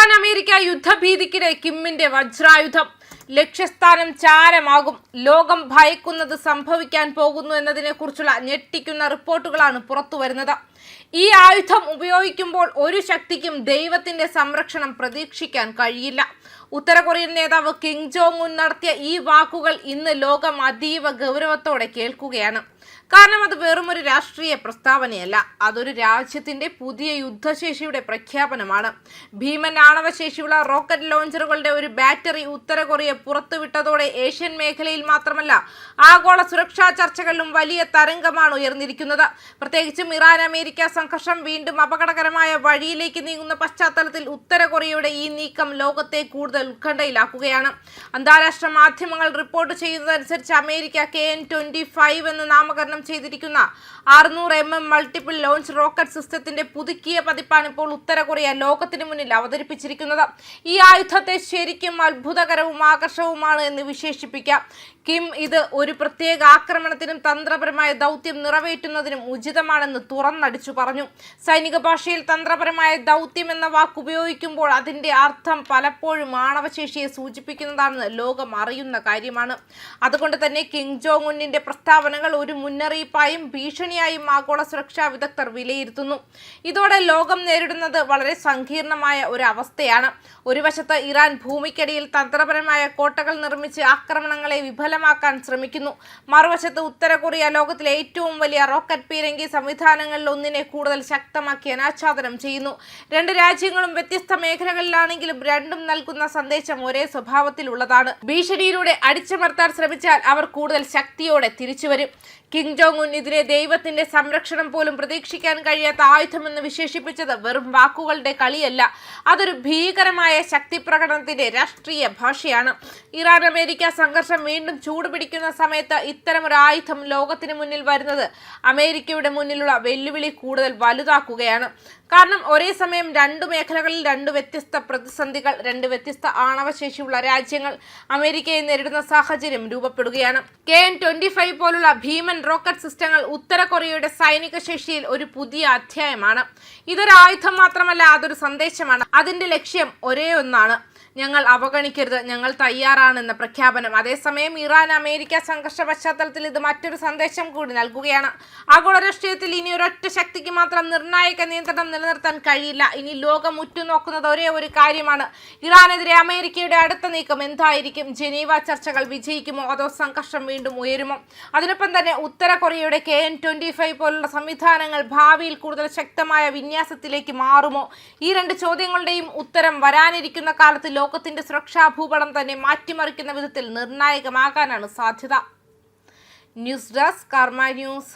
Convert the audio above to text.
Iran America യുദ്ധഭീതിക്കിടെ കിമ്മിന്റെ വജ്രായുധം ലക്ഷ്യസ്ഥാനം ചാരമാകും. ലോകം ഭയക്കുന്നത് സംഭവിക്കാൻ പോകുന്നു എന്നതിനെ കുറിച്ചുള്ള ഞെട്ടിക്കുന്ന റിപ്പോർട്ടുകളാണ് പുറത്തുവരുന്നത്. ഈ ആയുധം ഉപയോഗിക്കുമ്പോൾ ഒരു ശക്തിക്കും ദൈവത്തിന്റെ സംരക്ഷണം പ്രതീക്ഷിക്കാൻ കഴിയില്ല. ഉത്തര കൊറിയൻ നേതാവ് കിം ജോങ് ഉൻ നടത്തിയ ഈ വാക്കുകൾ ഇന്ന് ലോകം അതീവ ഗൗരവത്തോടെ കേൾക്കുകയാണ്. കാരണം അത് വെറുമൊരു രാഷ്ട്രീയ പ്രസ്താവനയല്ല, അതൊരു രാജ്യത്തിന്റെ പുതിയ യുദ്ധശേഷിയുടെ പ്രഖ്യാപനമാണ്. ഭീമൻ ആണവശേഷിയുള്ള റോക്കറ്റ് ലോഞ്ചറുകളുടെ ഒരു ബാറ്ററി ഉത്തര കൊറിയ പുറത്തുവിട്ടതോടെ ഏഷ്യൻ മേഖലയിൽ മാത്രമല്ല ആഗോള സുരക്ഷാ ചർച്ചകളിലും വലിയ തരംഗമാണ് ഉയർന്നിരിക്കുന്നത്. പ്രത്യേകിച്ചും ഇറാൻ അമേരിക്ക സംഘർഷം വീണ്ടും അപകടകരമായ വഴിയിലേക്ക് നീങ്ങുന്ന പശ്ചാത്തലത്തിൽ ഉത്തര കൊറിയയുടെ ഈ നീക്കം ലോകത്തെ കൂടുതൽ ഉത്കണ്ഠയിലാക്കുകയാണ്. അന്താരാഷ്ട്ര മാധ്യമങ്ങൾ റിപ്പോർട്ട് ചെയ്യുന്നതനുസരിച്ച് അമേരിക്ക KN-25 എന്ന് നാമകരണം ചെയ്തിരിക്കുന്ന 600mm മൾട്ടിപ്പിൾ ലോഞ്ച് റോക്കറ്റ് സിസ്റ്റത്തിന്റെ പുതുക്കിയ പതിപ്പാണ് ഇപ്പോൾ ഉത്തര കൊറിയ ലോകത്തിന് മുന്നിൽ അവതരിപ്പിച്ചിരിക്കുന്നത്. ഈ ആയുധത്തെ ശരിക്കും അത്ഭുതകരവും ആകർഷകവുമാണ് എന്ന് വിശേഷിപ്പിക്കാം. കിം ഇത് ഒരു പ്രത്യേക ആക്രമണത്തിനും തന്ത്രപരമായ ദൗത്യം നിറവേറ്റുന്നതിനും ഉചിതമാണെന്ന് തുറന്നടിച്ചു പറഞ്ഞു. സൈനിക ഭാഷയിൽ തന്ത്രപരമായ ദൗത്യം എന്ന വാക്ക് ഉപയോഗിക്കുമ്പോൾ അതിന്റെ അർത്ഥം പലപ്പോഴും ആണവശേഷിയെ സൂചിപ്പിക്കുന്നതാണെന്ന് ലോകം അറിയുന്ന കാര്യമാണ്. അതുകൊണ്ട് തന്നെ കിം ജോങ് ഉന്നിന്റെ പ്രസ്താവനകൾ ഒരു മുന്നറിയിപ്പായും ഭീഷണിയായും ആഗോള സുരക്ഷാ വിദഗ്ധർ വിലയിരുത്തുന്നു. ഇതോടെ ലോകം നേരിടുന്നത് വളരെ സങ്കീർണമായ ഒരു അവസ്ഥയാണ്. ഒരു വശത്ത് ഇറാൻ ഭൂമിക്കടിയിൽ തന്ത്രപരമായ കോട്ടകൾ നിർമ്മിച്ച് ആക്രമണങ്ങളെ വിഫലമാക്കാൻ ശ്രമിക്കുന്നു. മറുവശത്ത് ഉത്തര കൊറിയ ലോകത്തിലെ ഏറ്റവും വലിയ റോക്കറ്റ് പീരങ്കി സംവിധാനങ്ങളിൽ ഒന്നിനെ കൂടുതൽ ശക്തമാക്കി അനാച്ഛാദനം ചെയ്യുന്നു. രണ്ട് രാജ്യങ്ങളും വ്യത്യസ്ത മേഖലകളിലാണെങ്കിലും രണ്ടും നൽകുന്ന സന്ദേശം ഒരേ സ്വഭാവത്തിലുള്ളതാണ്. ഭീഷണിയിലൂടെ അടിച്ചമർത്താൻ ശ്രമിച്ചാൽ അവർ കൂടുതൽ ശക്തിയോടെ തിരിച്ചുവരും. കിം ജോങ് ഉൻ ഇതിനെ ദൈവത്തിന്റെ സംരക്ഷണം പോലും പ്രതീക്ഷിക്കാൻ കഴിയാത്ത ആയുധമെന്ന് വിശേഷിപ്പിച്ചത് വെറും വാക്കുകളുടെ കളിയല്ല, അതൊരു ഭീകരമായ ശക്തി പ്രകടനത്തിന്റെ രാഷ്ട്രീയ ഭാഷയാണ്. ഇറാൻ അമേരിക്ക സംഘർഷം വീണ്ടും ചൂടുപിടിക്കുന്ന സമയത്ത് ഇത്തരമൊരു ആയുധം ലോകത്തിന് മുന്നിൽ വരുന്നത് അമേരിക്കയുടെ മുന്നിലുള്ള വെല്ലുവിളി കൂടുതൽ വലുതാക്കുകയാണ്. കാരണം ഒരേ സമയം രണ്ടു മേഖലകളിൽ രണ്ട് വ്യത്യസ്ത പ്രതിസന്ധികൾ, രണ്ട് വ്യത്യസ്ത ആണവശേഷിയുള്ള രാജ്യങ്ങൾ അമേരിക്കയെ നേരിടുന്ന സാഹചര്യം രൂപപ്പെടുകയാണ്. KN-25 പോലുള്ള ഭീമൻ റോക്കറ്റ് സിസ്റ്റങ്ങൾ ഉത്തര കൊറിയയുടെ സൈനിക ശേഷിയിൽ ഒരു പുതിയ അധ്യായമാണ്. ഇതൊരു ആയുധം മാത്രമല്ല, അതൊരു സന്ദേശമാണ്. അതിന്റെ ലക്ഷ്യം ഒരേ ഒന്നാണ്: ഞങ്ങൾ അവഗണിക്കരുത്, ഞങ്ങൾ തയ്യാറാണെന്ന പ്രഖ്യാപനം. അതേസമയം ഇറാൻ അമേരിക്ക സംഘർഷ പശ്ചാത്തലത്തിൽ ഇത് മറ്റൊരു സന്ദേശം കൂടി നൽകുകയാണ്. ആഗോള രാഷ്ട്രീയത്തിൽ ഇനി ഒരൊറ്റ ശക്തിക്ക് മാത്രം നിർണായക നിയന്ത്രണം നിലനിർത്താൻ കഴിയില്ല. ഇനി ലോകം ഉറ്റുനോക്കുന്നത് ഒരേ ഒരു കാര്യമാണ്: ഇറാനെതിരെ അമേരിക്കയുടെ അടുത്ത നീക്കം എന്തായിരിക്കും? ജനീവ ചർച്ചകൾ വിജയിക്കുമോ അതോ സംഘർഷം വീണ്ടും ഉയരുമോ? അതിനൊപ്പം തന്നെ ഉത്തര കൊറിയയുടെ KN-25 പോലുള്ള സംവിധാനങ്ങൾ ഭാവിയിൽ കൂടുതൽ ശക്തമായ വിന്യാസത്തിലേക്ക് മാറുമോ? ഈ രണ്ട് ചോദ്യങ്ങളുടെയും ഉത്തരം വരാനിരിക്കുന്ന കാലത്ത് ലോകത്തിന്റെ സുരക്ഷാ ഭൂപടം തന്നെ മാറ്റിമറിക്കുന്ന വിധത്തിൽ നിർണായകമാകാനാണ് സാധ്യത. ന്യൂസ് ഡെസ്ക് കർമ്മ ന്യൂസ്.